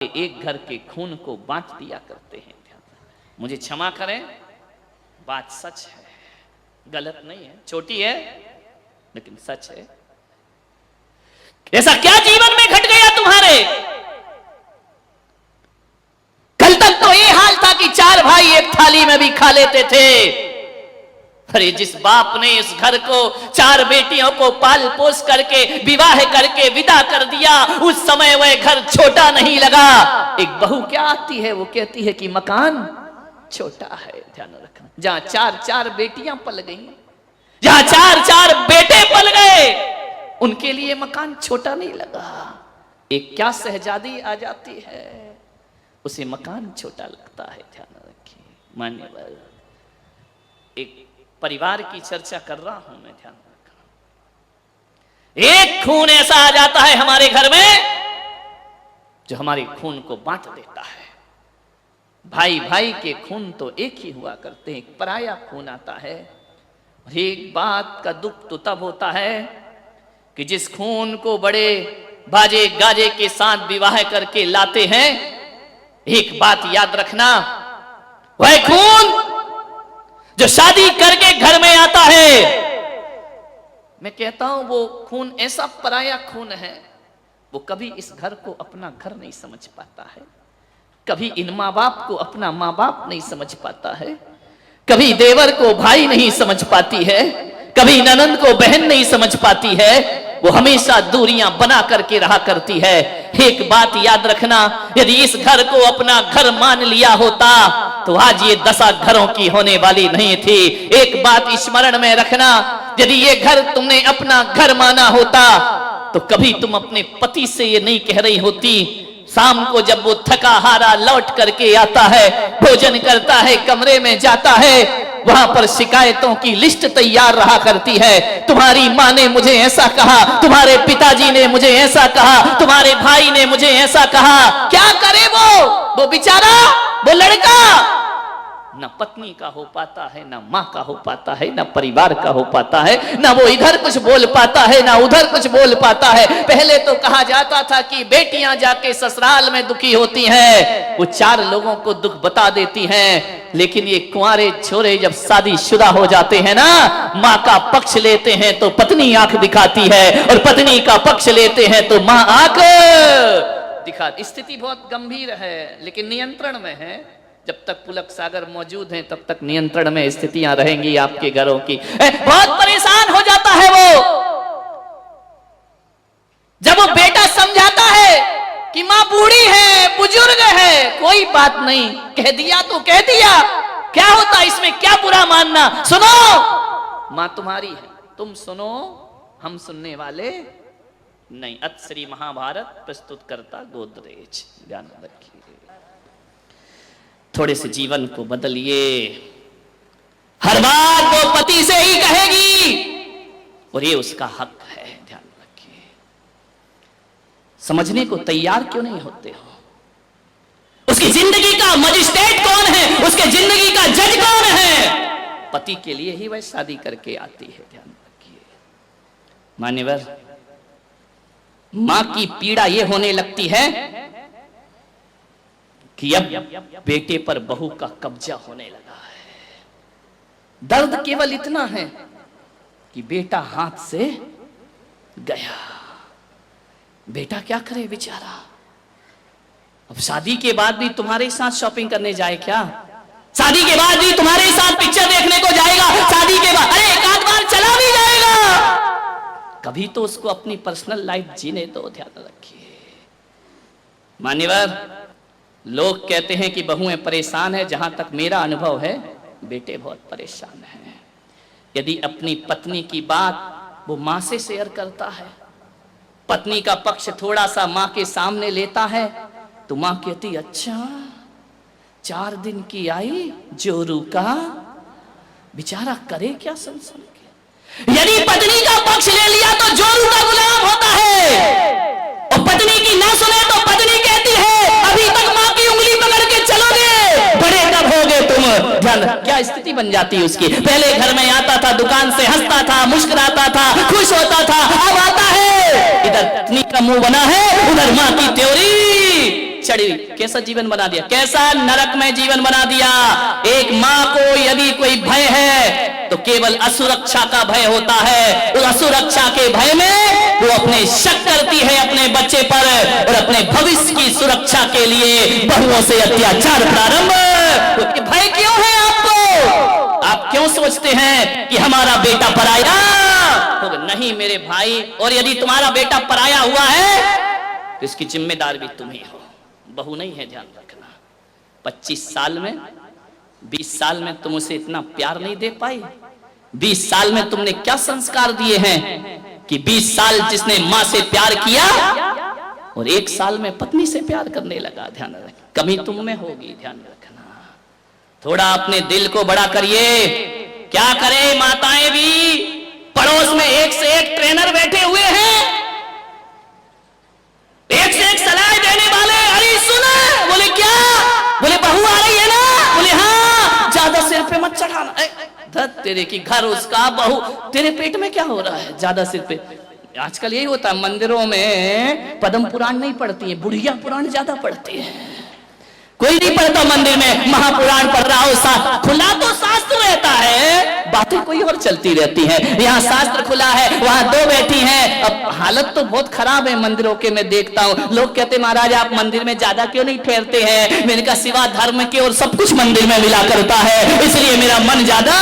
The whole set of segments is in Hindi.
एक घर के खून को बांट दिया करते हैं। मुझे क्षमा करें, बात सच है, गलत नहीं है, छोटी है लेकिन सच है। ऐसा क्या जीवन में घट गया तुम्हारे? कल तक तो ये हाल था कि चार भाई एक थाली में भी खा लेते थे। अरे जिस बाप ने इस घर को चार बेटियों को पाल पोस करके विवाह करके विदा कर दिया, उस समय वह घर छोटा नहीं लगा। एक बहू क्या आती है, वो कहती है कि मकान छोटा है। ध्यान रखना, जहां चार चार बेटियां पल गई, जहां चार चार बेटे पल गए, उनके लिए मकान छोटा नहीं लगा। एक क्या शहजादी आ जाती है, उसे मकान छोटा लगता है। ध्यान रखिए मान्यवर, एक परिवार की चर्चा कर रहा हूं मैं, ध्यान रखना। एक खून ऐसा आ जाता है हमारे घर में जो हमारे खून को बांट देता है। भाई भाई के खून तो एक ही हुआ करते हैं, एक पराया खून आता है। एक बात का दुख तो तब होता है कि जिस खून को बड़े बाजे गाजे के साथ विवाह करके लाते हैं, एक बात याद रखना, वह खून जो शादी करके घर में आता है, मैं कहता हूं वो खून ऐसा पराया खून है, वो कभी इस घर को अपना घर नहीं समझ पाता है, कभी इन माँ बाप को अपना माँ बाप नहीं समझ पाता है, कभी देवर को भाई नहीं समझ पाती है, कभी ननंद को बहन नहीं समझ पाती है। वो हमेशा दूरियां बना करके रहा करती है। एक बात याद रखना, यदि इस घर को अपना घर मान लिया होता तो आज ये दशा घरों की होने वाली नहीं थी। एक बात स्मरण में रखना, यदि ये घर तुमने अपना घर माना होता तो कभी तुम अपने पति से ये नहीं कह रही होती, शाम को जब वो थका हारा लौट करके आता है, भोजन करता है, कमरे में जाता है, वहां पर शिकायतों की लिस्ट तैयार रहा करती है। तुम्हारी माँ ने मुझे ऐसा कहा, तुम्हारे पिताजी ने मुझे ऐसा कहा, तुम्हारे भाई ने मुझे ऐसा कहा। क्या करे वो बेचारा, वो लड़का न पत्नी का हो पाता है, न माँ का हो पाता है, न परिवार का हो पाता है, न वो इधर कुछ बोल पाता है, न उधर कुछ बोल पाता है। पहले तो कहा जाता था कि बेटियां जाके ससुराल में दुखी होती हैं, वो चार लोगों को दुख बता देती हैं। लेकिन ये कुंवारे छोरे जब शादीशुदा हो जाते हैं ना, माँ का पक्ष लेते हैं तो पत्नी आंख दिखाती है, और पत्नी का पक्ष लेते हैं तो माँ आंख दिखा। स्थिति बहुत गंभीर है लेकिन नियंत्रण में है। जब तक पुलक सागर मौजूद हैं तब तक नियंत्रण में स्थितियां रहेंगी आपके घरों की। बहुत परेशान हो जाता है वो, जब वो बेटा समझाता है कि माँ बूढ़ी है, बुजुर्ग है, कोई बात नहीं, कह दिया तो कह दिया, क्या होता इसमें, क्या बुरा मानना। सुनो, माँ तुम्हारी है, तुम सुनो, हम सुनने वाले नहीं। अत श्री महाभारत प्रस्तुत करता गोदरेज। ध्यान रखिए, थोड़े से जीवन को बदलिए। हर बात वो पति से ही कहेगी और ये उसका हक है। ध्यान रखिए, समझने को तैयार क्यों नहीं होते हो? उसकी जिंदगी का मजिस्ट्रेट कौन है, उसके जिंदगी का जज कौन है? पति के लिए ही वह शादी करके आती है। ध्यान रखिए मान्यवर, मां की पीड़ा ये होने लगती है कि अब बेटे पर बहू का कब्जा होने लगा है। दर्द केवल इतना है कि बेटा हाथ से गया, बेटा क्या करे बेचारा। अब शादी के बाद भी तुम्हारे साथ शॉपिंग करने जाए क्या? शादी के बाद भी तुम्हारे साथ पिक्चर देखने को जाएगा? शादी के बाद अरे एक आध बार चला भी जाएगा, कभी तो उसको अपनी पर्सनल लाइफ जीने दो। ध्यान रखिए मान्यवर, लोग कहते हैं कि बहुएं परेशान है, जहां तक मेरा अनुभव है बेटे बहुत परेशान हैं। यदि अपनी पत्नी की बात वो मां से शेयर करता है, पत्नी का पक्ष थोड़ा सा मां के सामने लेता है, तो मां कहती अच्छा 4 दिन की आई जोरू का, बेचारा करे क्या सुन सुन के। यदि पत्नी का पक्ष ले लिया तो जोरू का गुलाम होता है, और पत्नी की ना सुने तो पत्नी कहती है अभी तक मां की उंगली पकड़ के चलोगे, बड़े कब होगे तुम। ध्यान, क्या स्थिति बन जाती है उसकी। पहले घर में आता था, दुकान से हंसता था, मुस्कुराता था, खुश होता था, अब आता है इधर पत्नी का मुंह बना है, उधर मां की त्योरी। चढ़ी, कैसा जीवन बना दिया, कैसा नरक में जीवन बना दिया। एक माँ को यदि कोई भय है तो केवल असुरक्षा का भय होता है। उस असुरक्षा के भय में वो अपने शक करती है अपने बच्चे पर, और अपने भविष्य की सुरक्षा के लिए बहुओं से अत्याचार प्रारंभ। तो भय क्यों है आपको? आप क्यों सोचते हैं कि हमारा बेटा पराया होगा? नहीं मेरे भाई, और यदि तुम्हारा बेटा पराया हुआ है तो इसकी जिम्मेदार भी तुम ही हो, बहू नहीं है, ध्यान रखना। 25 साल में 20 साल में तुम उसे इतना प्यार नहीं दे पाई। 20 साल में तुमने क्या संस्कार दिए हैं कि 20 साल जिसने मां से प्यार किया और 1 साल में पत्नी से प्यार करने लगा। ध्यान रखना, कमी तुम में होगी, ध्यान रखना। थोड़ा अपने दिल को बड़ा करिए। क्या करे माताएं भी, पड़ोस में एक से एक ट्रेनर बैठे हुए हैं, एक से एक सलाह देने वाले। अरे सुना, बोले क्या? बोले बहू आ रही है ना? बोले हाँ, ज्यादा सिर पे मत चढ़ाना। धत तेरे की, घर उसका, बहू तेरे पेट में क्या हो रहा है ज्यादा सिर पे? आजकल यही होता है, मंदिरों में पद्म पुराण नहीं पढ़ती है, बुढ़िया पुराण ज्यादा पढ़ती है। कोई नहीं पढ़ता मंदिर में, महापुराण पढ़ रहा हो, खुला तो शास्त्र रहता है, बातें कोई और चलती रहती हैं। यहाँ शास्त्र खुला है, वहां दो बैठी हैं। अब हालत तो बहुत खराब है मंदिरों के, मैं देखता हूँ। लोग कहते महाराज आप मंदिर में ज्यादा क्यों नहीं ठहरते हैं? मैंने कहा सिवा धर्म के और सब कुछ मंदिर में मिला करता है, इसलिए मेरा मन ज्यादा।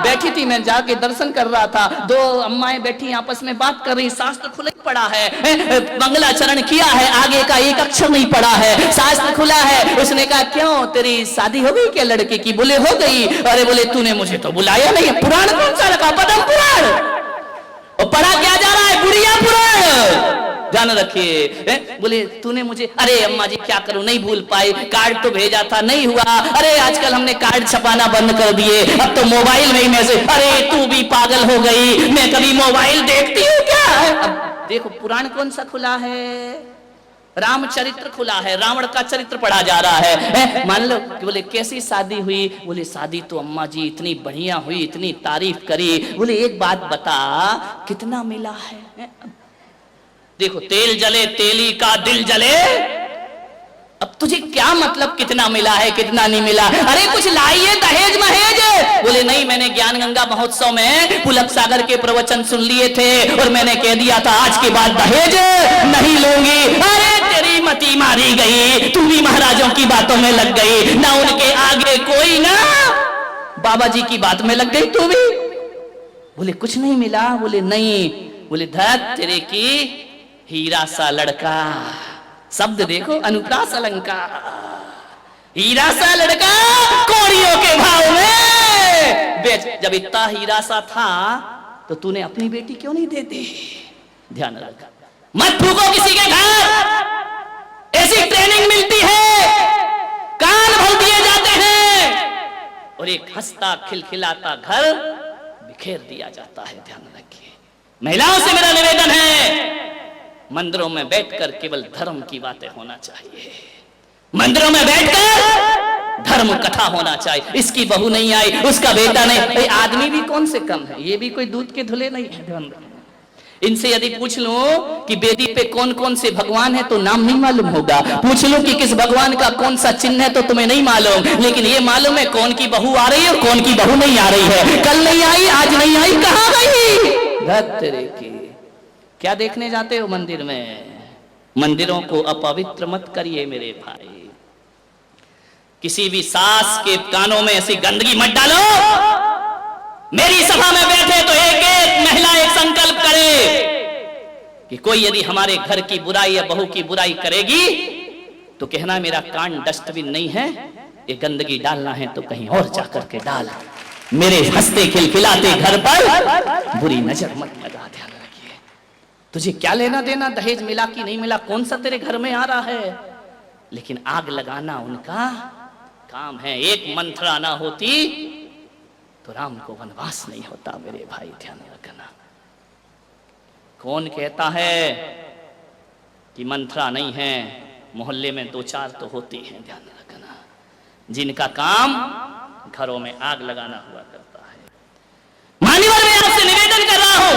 बैठी थी, मैं जाके दर्शन कर रहा था, 2 अम्माएं बैठी आपस में बात कर रही, शास्त्र खुला ही पड़ा है, मंगलाचरण किया है, आगे का एक अक्षर नहीं पड़ा है, शास्त्र खुला है। उसने कहा क्यों, तेरी शादी हो गई क्या लड़के की? बोले हो गई। अरे बोले तूने मुझे तो बुलाया नहीं। पुराण कौन सा रखा? पद्म पुराण। और पढ़ा क्या जा रहा है? बुढ़िया पुराण। ध्यान रखिए। बोले तूने मुझे, अरे अम्मा जी क्या करूं, नहीं भूल पाई, कार्ड तो भेजा था नहीं हुआ। अरे आजकल हमने कार्ड छपाना बंद कर दिए, अब तो मोबाइल में ही मैसेज। अरे तू भी पागल हो गई, मैं कभी मोबाइल देखती हूँ क्या? अब देखो पुराण कौन सा खुला है? रामचरित्र खुला है, रावण का चरित्र पढ़ा जा रहा है। मान लो कि बोले कैसी शादी हुई? बोले शादी तो अम्मा जी इतनी बढ़िया हुई, इतनी तारीफ करी। बोले एक बात बता, कितना मिला है? देखो तेल जले तेली का दिल जले। अब तुझे क्या मतलब कितना मिला है कितना नहीं मिला? अरे कुछ लाइए दहेज महेज। बोले नहीं, मैंने ज्ञान गंगा महोत्सव में पुलक सागर के प्रवचन सुन लिए थे और मैंने कह दिया था आज के बाद दहेज नहीं लूंगी। अरे तेरी मती मारी गई, तू भी महाराजों की बातों में लग गई, ना उनके आगे कोई, ना बाबा जी की बात में लग गई तू भी। बोले कुछ नहीं मिला? बोले नहीं। बोले धत तेरे की, हीरा सा लड़का, शब्द देखो अनुप्रास अलंकार, हीरा सा लड़का कौड़ियों के भाव में बेच। जब इतना हीरा सा था तो तूने अपनी बेटी क्यों नहीं देती? ध्यान रखा, मत फूको किसी के घर, ऐसी ट्रेनिंग मिलती है, कान भर दिए जाते हैं और एक हंसता खिलखिलाता घर बिखेर दिया जाता है। ध्यान रखिए, महिलाओं से मेरा निवेदन है, मंदिरों में बैठकर केवल धर्म की बातें होना चाहिए, मंदिरों में बैठकर धर्म कथा होना चाहिए। इसकी बहू नहीं आई, उसका बेटा नहीं, आदमी भी कौन से कम है, ये भी कोई दूध के धुले नहीं है। ध्यान रखना, इनसे यदि पूछ लो कि वेदी पे कौन कौन से भगवान है तो नाम नहीं मालूम होगा, पूछ लो कि किस भगवान का कौन सा चिन्ह है तो तुम्हें नहीं मालूम, लेकिन ये मालूम है कौन की बहू आ रही है और कौन की बहू नहीं आ रही है। कल नहीं आई, आज नहीं आई, कहां गई? धत तेरे की, क्या देखने जाते हो मंदिर में? मंदिरों को अपवित्र मत करिए मेरे भाई। किसी भी सास के कानों में ऐसी गंदगी मत डालो। मेरी सभा में बैठे तो एक एक महिला एक संकल्प करे कि कोई यदि हमारे घर की बुराई या बहू की बुराई करेगी तो कहना मेरा कान डस्टबिन नहीं है, ये गंदगी डालना है तो कहीं और जाकर के डाल, मेरे हंसते खिलखिलाते घर पर बुरी नजर मत लगा। ध्यान रखिए, तुझे क्या लेना देना दहेज मिला कि नहीं मिला, कौन सा तेरे घर में आ रहा है, लेकिन आग लगाना उनका काम है। एक मंथरा ना होती तो राम को वनवास नहीं होता मेरे भाई, ध्यान रखना। कौन कहता है कि मंथरा नहीं है, मोहल्ले में 2-4 तो होती हैं, ध्यान रखना, जिनका काम घरों में आग लगाना हुआ करता है। मान्यवर मैं आपसे निवेदन कर रहा हूं,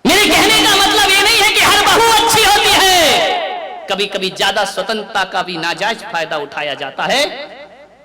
मेरे कहने का मतलब ये नहीं है कि हर बहू अच्छी होती है, कभी कभी ज्यादा स्वतंत्रता का भी नाजायज फायदा उठाया जाता है,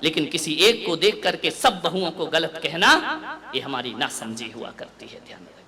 लेकिन किसी एक को देख करके सब बहुओं को गलत कहना, ये हमारी नासमझी हुआ करती है। ध्यान रखें।